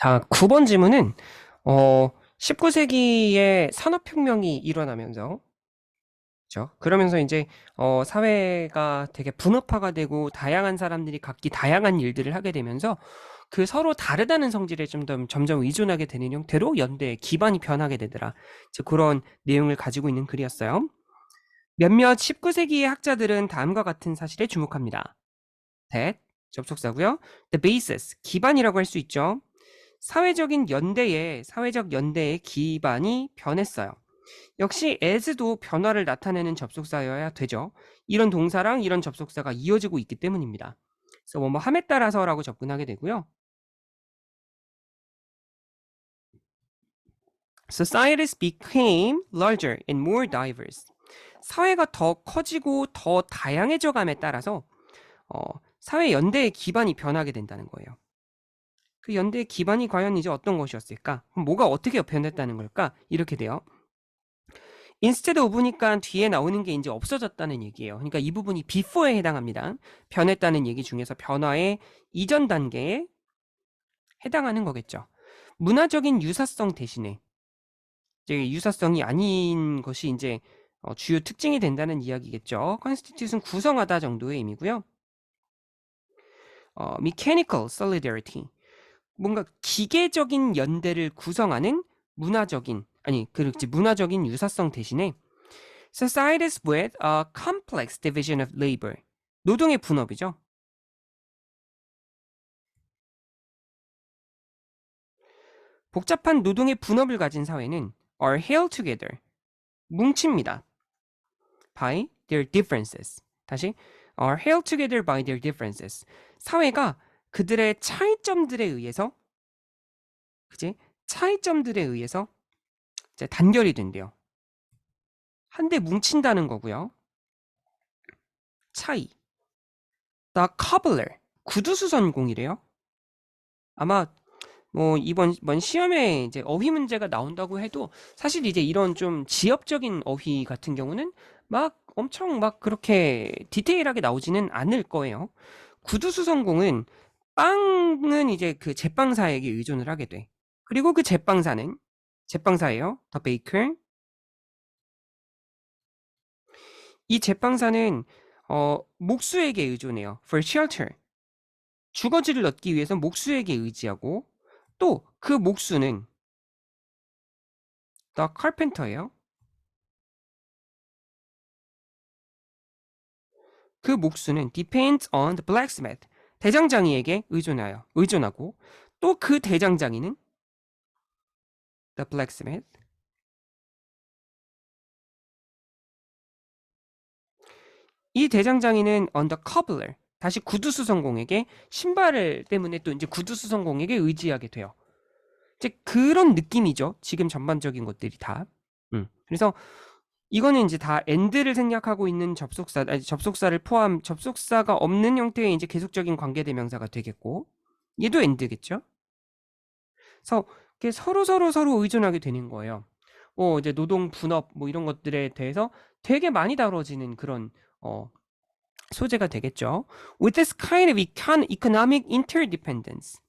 자, 9번 질문은 19세기에 산업혁명이 일어나면서, 그죠? 그러면서 이제 사회가 되게 분업화가 되고 다양한 사람들이 각기 다양한 일들을 하게 되면서 그 서로 다르다는 성질에 좀 더 점점 의존하게 되는 형태로 연대의 기반이 변하게 되더라. 즉 그런 내용을 가지고 있는 글이었어요. 몇몇 19세기의 학자들은 다음과 같은 사실에 주목합니다. that, 접속사고요. the basis, 기반이라고 할 수 있죠. 사회적 연대의 기반이 변했어요. 역시 as도 변화를 나타내는 접속사여야 되죠. 이런 동사랑 이런 접속사가 이어지고 있기 때문입니다. 그래서 뭐뭐 함에 따라서라고 접근하게 되고요. Societies became larger and more diverse. 사회가 더 커지고 더 다양해져 감에 따라서 사회 연대의 기반이 변하게 된다는 거예요. 그 연대의 기반이 과연 이제 어떤 것이었을까? 그럼 뭐가 어떻게 변했다는 걸까? 이렇게 돼요. instead of니까 뒤에 나오는 게 이제 없어졌다는 얘기예요. 그러니까 이 부분이 before에 해당합니다. 변했다는 얘기 중에서 변화의 이전 단계에 해당하는 거겠죠. 문화적인 유사성 대신에 이제 유사성이 아닌 것이 이제 주요 특징이 된다는 이야기겠죠. constitute은 구성하다 정도의 의미고요. mechanical solidarity, 뭔가 기계적인 연대를 구성하는 문화적인 유사성 대신에 societies with a complex division of labor, 노동의 분업이죠. 복잡한 노동의 분업을 가진 사회는 are held together, 뭉칩니다. by their differences. 다시 are held together by their differences. 사회가 그들의 차이점들에 의해서 차이점들에 의해서 이제 단결이 된대요. 한데 뭉친다는 거고요. 차이. The cobbler, 구두수선공이래요. 아마 뭐 이번 시험에 이제 어휘 문제가 나온다고 해도 사실 이제 이런 좀 지엽적인 어휘 같은 경우는 막 엄청 막 그렇게 디테일하게 나오지는 않을 거예요. 구두수선공은 빵은 이제 그 제빵사에게 의존을 하게 돼. 그리고 그 제빵사예요. The baker. 이 제빵사는 목수에게 의존해요. For shelter. 주거지를 얻기 위해서 목수에게 의지하고, 또 그 목수는 the carpenter예요. 그 목수는 depends on the blacksmith, 대장장이에게 의존하고, 또 그 대장장이는 the blacksmith, 이 대장장이는 on the cobbler, 다시 구두수선공에게 신발 때문에 또 이제 구두수선공에게 의지하게 돼요. 이제 그런 느낌이죠. 지금 전반적인 것들이 다. 그래서 이거는 이제 다 and를 생략하고 있는 접속사가 없는 형태의 이제 계속적인 관계대명사가 되겠고, 얘도 and겠죠. 그래서 서로 의존하게 되는 거예요. 이제 노동 분업 뭐 이런 것들에 대해서 되게 많이 다뤄지는 그런 소재가 되겠죠. With this kind of economic interdependence.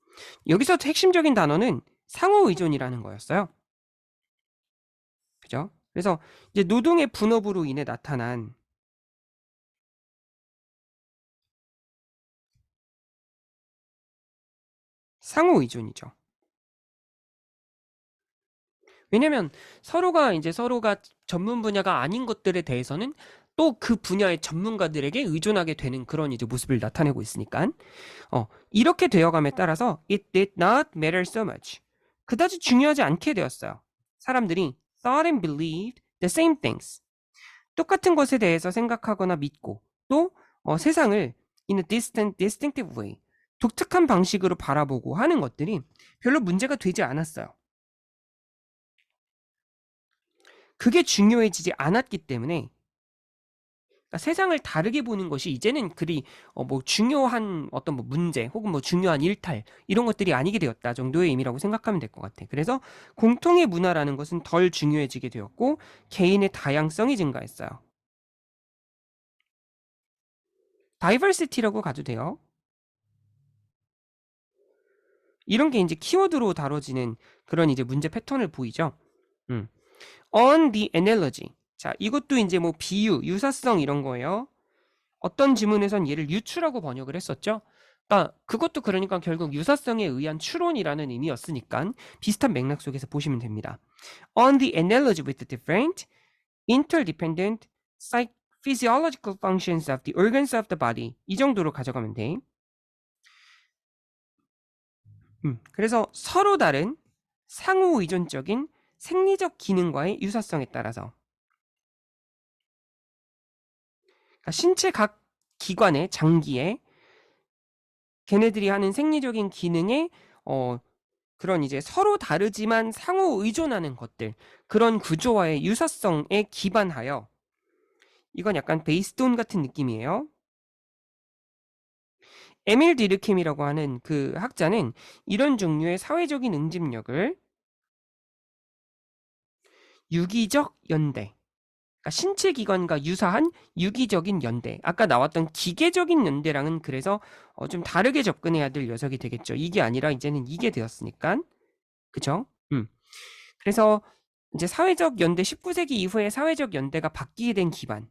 여기서 핵심적인 단어는 상호 의존이라는 거였어요. 그죠? 그래서 이제 노동의 분업으로 인해 나타난 상호 의존이죠. 왜냐면 서로가 전문 분야가 아닌 것들에 대해서는 또 그 분야의 전문가들에게 의존하게 되는 그런 이제 모습을 나타내고 있으니까 이렇게 되어감에 따라서 it did not matter so much. 그다지 중요하지 않게 되었어요. 사람들이 thought and believed the same things. 똑같은 것에 대해서 생각하거나 믿고 또 세상을 in a distinctive way, 독특한 방식으로 바라보고 하는 것들이 별로 문제가 되지 않았어요. 그게 중요해지지 않았기 때문에, 그러니까 세상을 다르게 보는 것이 이제는 그리 뭐 중요한 어떤 뭐 문제 혹은 뭐 중요한 일탈 이런 것들이 아니게 되었다 정도의 의미라고 생각하면 될 것 같아. 그래서 공통의 문화라는 것은 덜 중요해지게 되었고 개인의 다양성이 증가했어요. diversity라고 가도 돼요. 이런 게 이제 키워드로 다뤄지는 그런 이제 문제 패턴을 보이죠. On the analogy. 자, 이것도 이제 뭐 비유, 유사성 이런 거예요. 어떤 지문에선 얘를 유추라고 번역을 했었죠. 그러니까 그것도 그러니까 결국 유사성에 의한 추론이라는 의미였으니까 비슷한 맥락 속에서 보시면 됩니다. On the analogy with the different, interdependent physiological functions of the organs of the body. 이 정도로 가져가면 돼. 그래서 서로 다른 상호 의존적인 생리적 기능과의 유사성에 따라서 그러니까 신체 각 기관의 장기에 걔네들이 하는 생리적인 기능에 그런 이제 서로 다르지만 상호 의존하는 것들, 그런 구조와의 유사성에 기반하여, 이건 약간 베이스돈 같은 느낌이에요. 에밀 디르켐이라고 하는 그 학자는 이런 종류의 사회적인 응집력을 유기적 연대, 그러니까 신체 기관과 유사한 유기적인 연대, 아까 나왔던 기계적인 연대랑은 그래서 좀 다르게 접근해야 될 녀석이 되겠죠. 이게 아니라 이제는 이게 되었으니까. 그쵸? 그래서 이제 사회적 연대, 19세기 이후에 사회적 연대가 바뀌게 된 기반.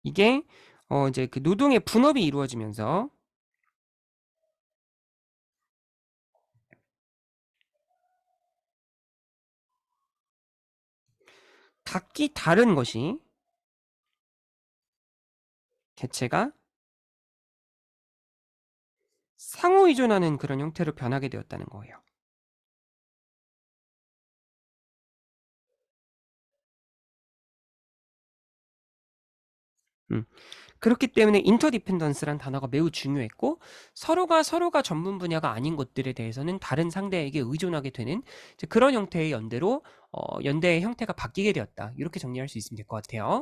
이게 이제 그 노동의 분업이 이루어지면서 각기 다른 것이 개체가 상호 의존하는 그런 형태로 변하게 되었다는 거예요. 그렇기 때문에 인터디펜던스란 단어가 매우 중요했고, 서로가 전문 분야가 아닌 것들에 대해서는 다른 상대에게 의존하게 되는 그런 형태의 연대로 연대의 형태가 바뀌게 되었다. 이렇게 정리할 수 있으면 될 것 같아요.